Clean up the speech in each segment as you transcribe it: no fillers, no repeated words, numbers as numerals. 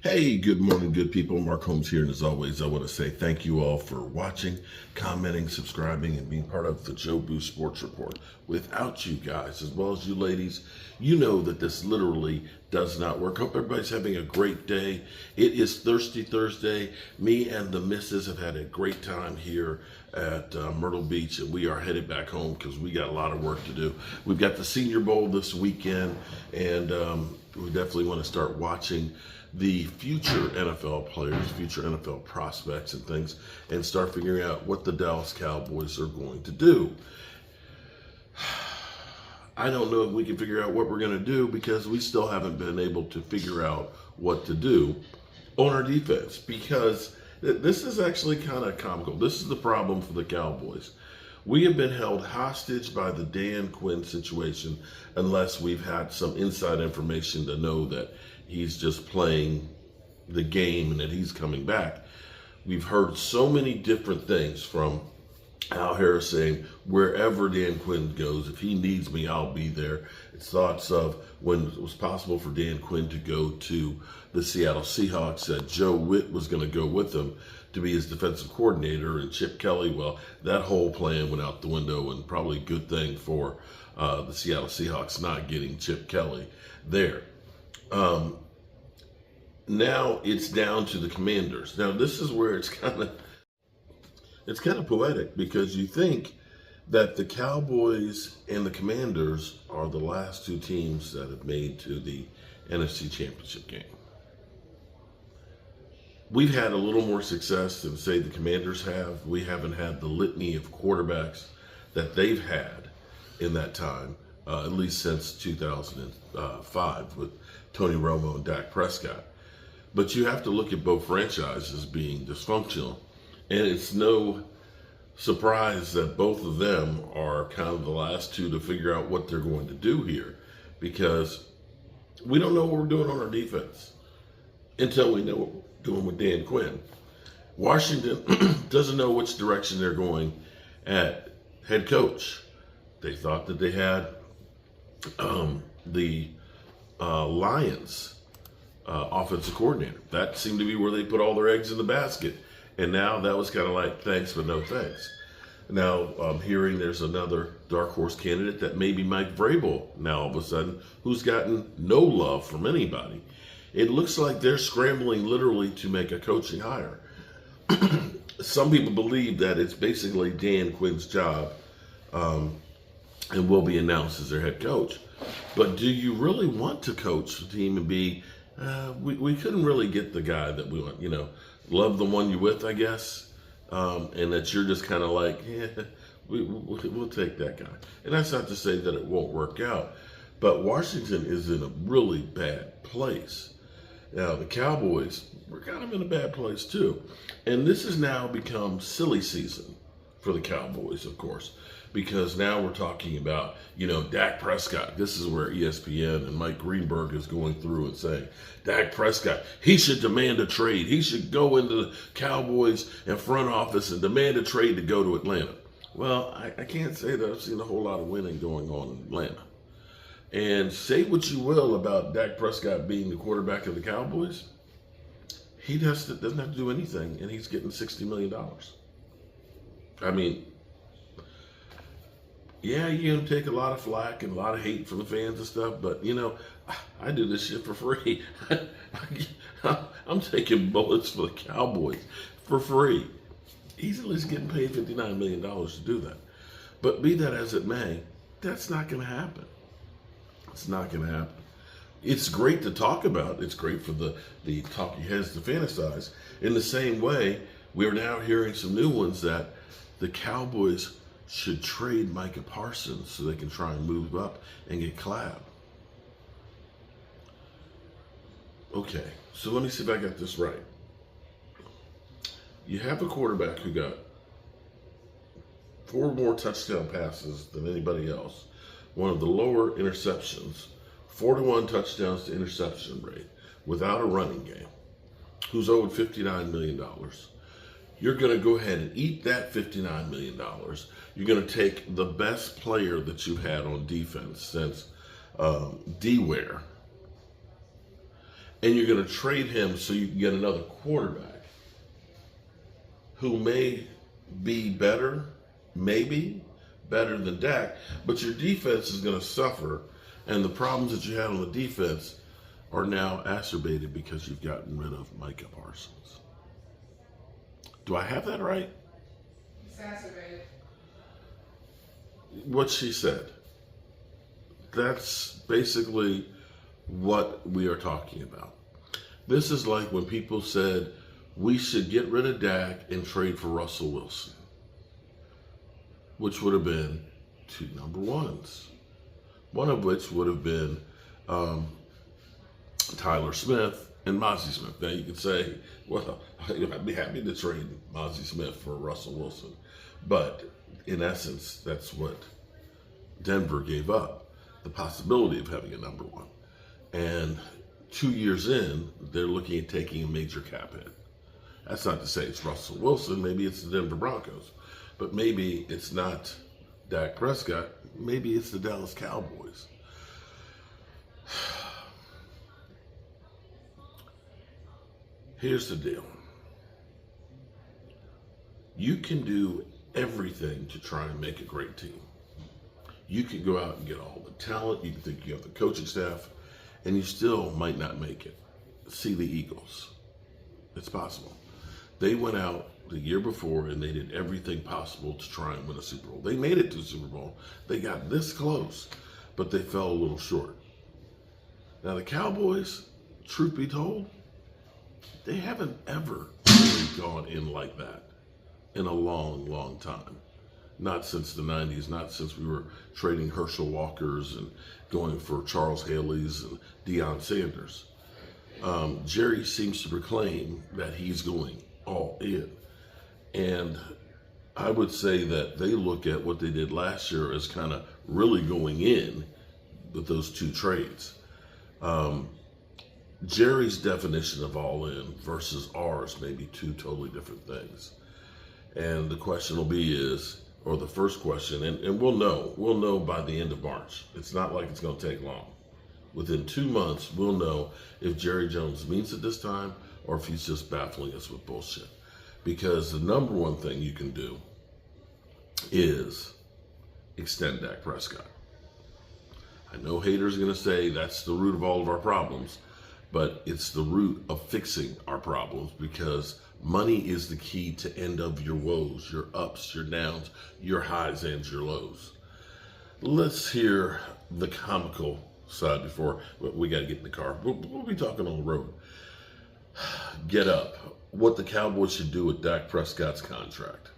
Hey, good morning, good people. Mark Holmes here, and as always, I want to say thank you all for watching, commenting, subscribing, and being part of the Joe Boo Sports Report. Without you guys, as well as you ladies, you know that this literally does not work. Hope everybody's having a great day. It is Thirsty Thursday. Me and the missus have had a great time here at Myrtle Beach, and we are headed back home because we got a lot of work to do. We've got the Senior Bowl this weekend, and we definitely want to start watching the future NFL players, future NFL prospects and things, and start figuring out what the Dallas Cowboys are going to do. I don't know if we can figure out what we're going to do because we still haven't been able to figure out what to do on our defense, because this is actually kind of comical. This is the problem for the Cowboys. We have been held hostage by the Dan Quinn situation unless we've had some inside information to know that he's just playing the game and that he's coming back. We've heard so many different things from Al Harris saying, wherever Dan Quinn goes, if he needs me, I'll be there. It's thoughts of when it was possible for Dan Quinn to go to the Seattle Seahawks, that Joe Witt was going to go with him to be his defensive coordinator, and Chip Kelly. Well, that whole plan went out the window, and probably a good thing for the Seattle Seahawks not getting Chip Kelly there. Now it's down to the Commanders. Now this is where it's kind of poetic, because you think that the Cowboys and the Commanders are the last two teams that have made to the NFC Championship game. We've had a little more success than, say, the Commanders have. We haven't had the litany of quarterbacks that they've had in that time, at least since 2005 with Tony Romo and Dak Prescott. But you have to look at both franchises being dysfunctional, and it's no surprise that both of them are kind of the last two to figure out what they're going to do here, because we don't know what we're doing on our defense until we know what we're doing with Dan Quinn. Washington doesn't know which direction they're going at head coach. They thought that they had the Lions offensive coordinator. That seemed to be where they put all their eggs in the basket. And now that was kind of like, thanks, but no thanks. Now I'm hearing there's another dark horse candidate that may be Mike Vrabel now all of a sudden, who's gotten no love from anybody. It looks like they're scrambling literally to make a coaching hire. Some people believe that it's basically Dan Quinn's job and will be announced as their head coach. But do you really want to coach the team and be, we couldn't really get the guy that we want, love the one you're with, I guess, and that you're just kind of like, yeah, we'll take that guy. And that's not to say that it won't work out, but Washington is in a really bad place. Now, the Cowboys, we're kind of in a bad place too. And this has now become silly season for the Cowboys, of course, because now we're talking about, Dak Prescott. This is where ESPN and Mike Greenberg is going through and saying, Dak Prescott, he should demand a trade. He should go into the Cowboys and front office and demand a trade to go to Atlanta. Well, I can't say that I've seen a whole lot of winning going on in Atlanta. And say what you will about Dak Prescott being the quarterback of the Cowboys, he doesn't have to do anything, and he's getting $60 million. I mean, yeah, you're going to take a lot of flack and a lot of hate from the fans and stuff, but, I do this shit for free. I'm taking bullets for the Cowboys for free. He's at least getting paid $59 million to do that. But be that as it may, that's not going to happen. It's not going to happen. It's great to talk about. It's great for the talking heads to fantasize. In the same way, we're now hearing some new ones that the Cowboys should trade Micah Parsons so they can try and move up and get Clabb. Okay, so let me see if I got this right. You have a quarterback who got 4 more touchdown passes than anybody else, one of the lower interceptions, 4-to-1 touchdowns to interception rate, without a running game, who's owed $59 million. You're going to go ahead and eat that $59 million. You're going to take the best player that you've had on defense since D-Ware, and you're going to trade him so you can get another quarterback who may be better, maybe better than Dak, but your defense is going to suffer, and the problems that you had on the defense are now exacerbated because you've gotten rid of Micah Parsons. Do I have that right? Exacerbated. What she said. That's basically what we are talking about. This is like when people said we should get rid of Dak and trade for Russell Wilson, which would have been 2 number ones. One of which would have been Tyler Smith and Mozzie Smith. Now you could say, well, I'd be happy to trade Mozzie Smith for Russell Wilson. But in essence, that's what Denver gave up, the possibility of having a number one. And 2 years in, they're looking at taking a major cap hit. That's not to say it's Russell Wilson. Maybe it's the Denver Broncos. But maybe it's not Dak Prescott. Maybe it's the Dallas Cowboys. Here's the deal. You can do everything to try and make a great team. You can go out and get all the talent. You can think you have the coaching staff, and you still might not make it. See the Eagles. It's possible. They went out the year before and they did everything possible to try and win a Super Bowl. They made it to the Super Bowl. They got this close, but they fell a little short. Now the Cowboys, truth be told, they haven't ever really gone in like that in a long, long time. Not since the 90s, not since we were trading Herschel Walkers and going for Charles Haley's and Deion Sanders. Jerry seems to proclaim that he's going all in. And I would say that they look at what they did last year as kind of really going in with those 2 trades. Jerry's definition of all in versus ours may be 2 totally different things. And the question will be or the first question, and we'll know by the end of March. It's not like it's going to take long. Within 2 months, we'll know if Jerry Jones means it this time or if he's just baffling us with bullshit. Because the number one thing you can do is extend Dak Prescott. I know haters are going to say that's the root of all of our problems, but it's the root of fixing our problems because money is the key to end of your woes, your ups, your downs, your highs, and your lows. Let's hear the comical side before we got to get in the car. We'll be talking on the road. Get up. What the Cowboys should do with Dak Prescott's contract.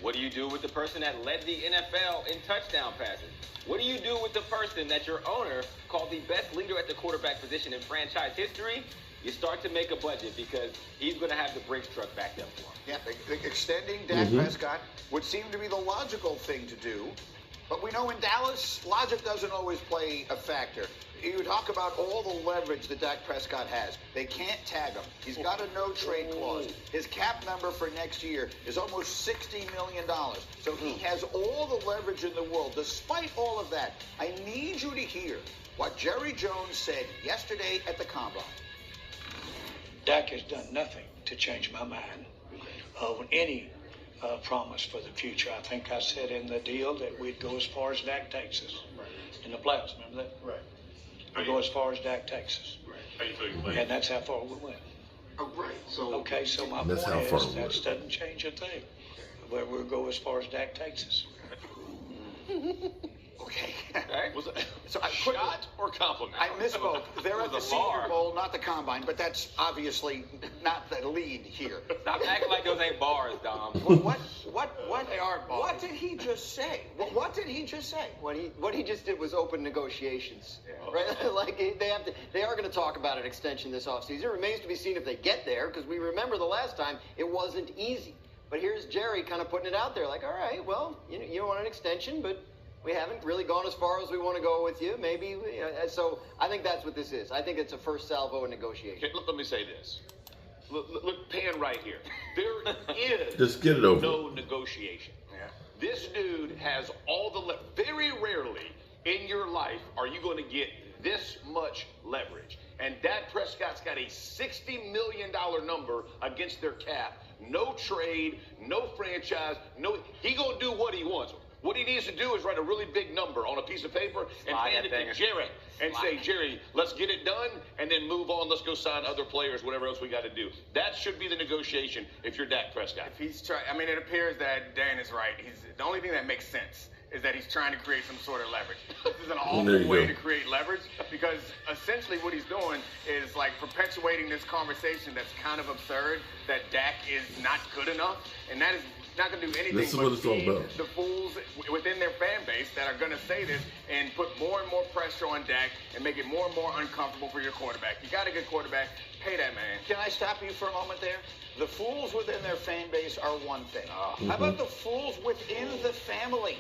What do you do with the person that led the NFL in touchdown passes? What do you do with the person that your owner called the best leader at the quarterback position in franchise history? You start to make a budget because he's going to have the Brinks truck backed up for him. Yeah, extending Dak Prescott would seem to be the logical thing to do. But we know in Dallas, logic doesn't always play a factor. You talk about all the leverage that Dak Prescott has. They can't tag him. He's got a no-trade clause. His cap number for next year is almost $60 million. So he has all the leverage in the world. Despite all of that, I need you to hear what Jerry Jones said yesterday at the Combine. Dak has done nothing to change my mind of any promise for the future. I think I said in the deal that we'd go as far as Dak takes us in the playoffs. Remember that? Right. We'd go as far as Dak takes us. Right. And that's how far we went. Oh, right. So Okay, so my That's point how far is we that went. doesn't change a thing. But we'll go as far as Dak takes us. okay. Right? Was it, So I shot or compliment? I misspoke. They're at the It was a Senior bar. Bowl, not the Combine, but that's obviously not the lead here. Stop acting like those ain't bars, Dom. What they are bars. What did he just say? What did he just say? What he just did was open negotiations, right? Like they are going to talk about an extension this offseason. It remains to be seen if they get there, because we remember the last time it wasn't easy. But here's Jerry kind of putting it out there, like, all right, well, you want an extension, but we haven't really gone as far as we want to go with you. Maybe, so I think that's what this is. I think it's a first salvo in negotiation. Okay, let me say this. Look, pan right here. There is Just get it over. no negotiation. Yeah. This dude has all the very rarely in your life are you going to get this much leverage. and Dak Prescott's got a $60 million number against their cap. No trade, no franchise, he gonna do what he wants. What he needs to do is write a really big number on a piece of paper and hand it to Jerry and say, Jerry, let's get it done and then move on. Let's go sign other players, whatever else we got to do. That should be the negotiation if you're Dak Prescott. If he's trying, I mean, it appears that Dan is right. The only thing that makes sense is that he's trying to create some sort of leverage. This is an awful way to create leverage because essentially what he's doing is like perpetuating this conversation that's kind of absurd that Dak is not good enough, and that is not going to do anything This is what it's all about. the fools within their fan base that are going to say this and put more and more pressure on Dak and make it more and more uncomfortable for your quarterback. You got a good quarterback, pay that man. Can I stop you for a moment there? The fools within their fan base are one thing. How about the fools within the family?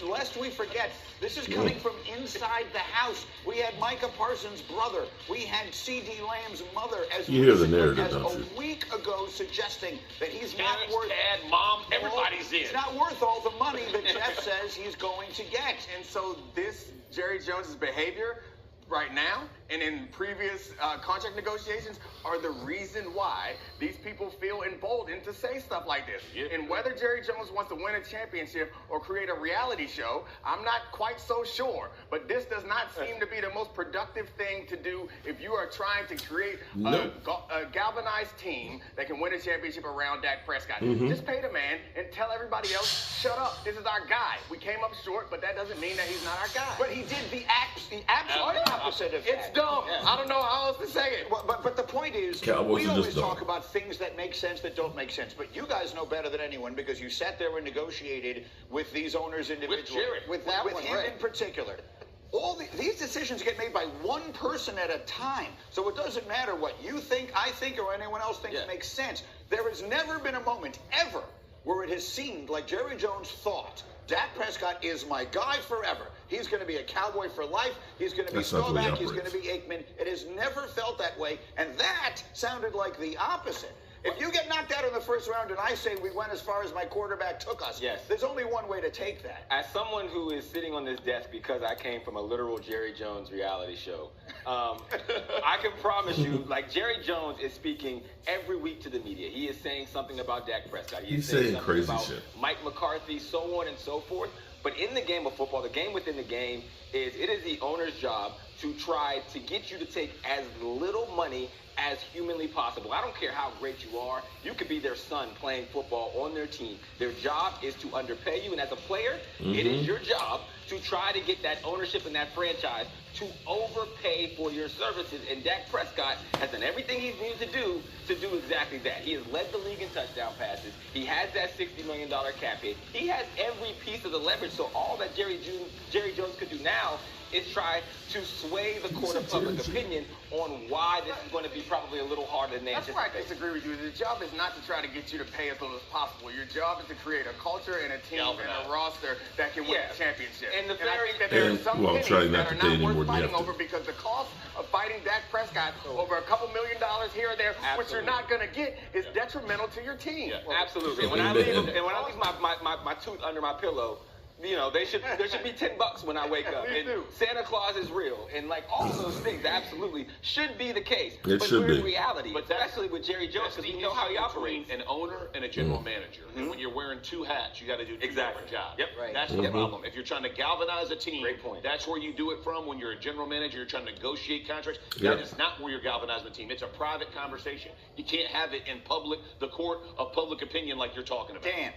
Lest we forget, this is coming from inside the house. We had Micah Parsons' brother. We had C.D. Lamb's mother as You hear the narrative, as don't a you? week ago suggesting that he's not Parents, worth dad, mom, everybody's in. He's not worth all the money that Jeff says he's going to get. And so this Jerry Jones's behavior right now and in previous contract negotiations are the reason why these people feel emboldened to say stuff like this. And whether Jerry Jones wants to win a championship or create a reality show, I'm not quite so sure. But this does not seem to be the most productive thing to do if you are trying to create a galvanized team that can win a championship around Dak Prescott. Just pay the man and tell everybody else, shut up, this is our guy. We came up short, but that doesn't mean that he's not our guy. But he did the absolute opposite of that. It's dumb. I don't know how else to say it. But the point is, Cowboys we are always just dumb. talk about things that make sense that don't make sense. But you guys know better than anyone because you sat there and negotiated with these owners individually. With Jerry. With him in particular. These decisions get made by one person at a time. So it doesn't matter what you think, I think, or anyone else thinks makes sense. There has never been a moment, ever, where it has seemed like Jerry Jones thought, Dak Prescott is my guy forever. He's going to be a Cowboy for life. He's going to be That's not the way he Staubach. He's going to operates. be Aikman. It has never felt that way. And that sounded like the opposite. If you get knocked out in the first round and I say we went as far as my quarterback took us, there's only one way to take that. As someone who is sitting on this desk because I came from a literal Jerry Jones reality show, I can promise you, like, Jerry Jones is speaking every week to the media. He is saying something about Dak Prescott. He's saying something crazy about shit. Mike McCarthy, so on and so forth. But in the game of football, the game within the game is the owner's job to try to get you to take as little money as humanly possible. I don't care how great you are. You could be their son playing football on their team. Their job is to underpay you, and as a player, it is your job to try to get that ownership in that franchise to overpay for your services. And Dak Prescott has done everything he's needed to do exactly that. He has led the league in touchdown passes. He has that $60 million cap hit. He has every piece of the leverage. So all that Jerry Jones could do now is try to sway the court of public opinion on why this is going to be probably a little harder than they That's where I anticipated. disagree with you. The job is not to try to get you to pay as little as possible. Your job is to create a culture and a team and a roster that can win a championship. And the I very- think that there are And, some well, pennies try not that to are pay not any more worth than you fighting have to. over because the cost of fighting Dak Prescott over a couple $1 million here or there, which you're Absolutely. not going to get, is detrimental to your team. Absolutely. And when I leave my tooth under my pillow, you know, there should be $10 when I wake up. Please And do. Santa Claus is real, and like all of those things, absolutely should be the case. It but should we're be. in reality, But that's- especially with Jerry Jones, That's because the we know how he issue between operates. an owner and a general manager. And when you're wearing two hats, you got to do two different jobs. Yep. Right. That's the problem. If you're trying to galvanize a team, Great point. that's where you do it from. When you're a general manager, you're trying to negotiate contracts. Yep. That is not where you're galvanizing the team. It's a private conversation. You can't have it in public, the court of public opinion like you're talking about. Dan.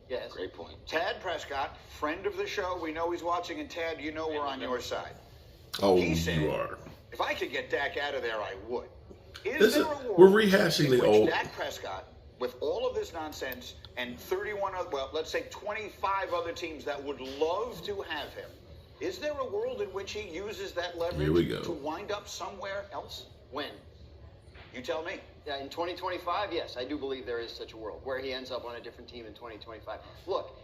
Yes. Great point. Tad Prescott, friend of the show. We know he's watching. And Tad, you know we're on your side. Oh, He said, you are. if I could get Dak out of there, I would. We're rehashing in the which old. Dak Prescott, with all of this nonsense and 31 other, well, let's say 25 other teams that would love to have him, is there a world in which he uses that Here we leverage go. to wind up somewhere else? When? You tell me. Yeah, in 2025, yes, I do believe there is such a world where he ends up on a different team in 2025. Look,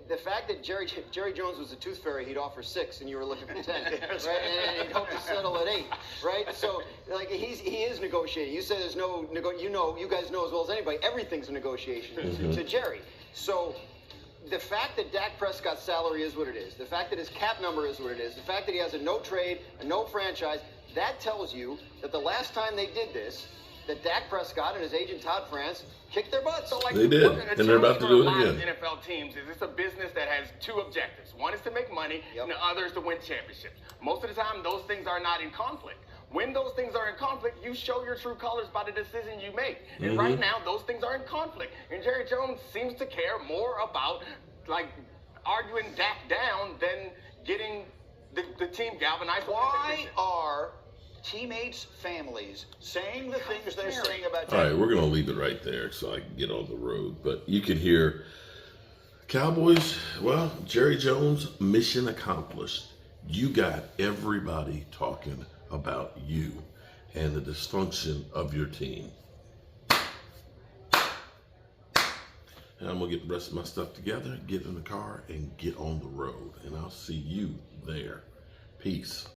the fact that Jerry Jones was a tooth fairy, he'd offer 6 and you were looking for 10, right? And he'd hope to settle at 8, right? So, like, he is negotiating. You said there's no you guys know as well as anybody, everything's a negotiation to Jerry. So, the fact that Dak Prescott's salary is what it is, the fact that his cap number is what it is, the fact that he has a no trade, a no franchise, that tells you that the last time they did this, that Dak Prescott and his agent Todd France kicked their butts. So, like, They did, what- and they're about to do it a lot of again. NFL teams is it's a business that has two objectives. One is to make money, Yep. and the other is to win championships. Most of the time, those things are not in conflict. When those things are in conflict, you show your true colors by the decision you make. And right now, those things are in conflict. And Jerry Jones seems to care more about, like, arguing Dak down than getting the team galvanized. Why are teammates' families saying the things they're saying about All right, we're going to leave it right there so I can get on the road. But you can hear Cowboys, well, Jerry Jones, mission accomplished. You got everybody talking about you and the dysfunction of your team. And I'm going to get the rest of my stuff together, get in the car, and get on the road. And I'll see you there. Peace.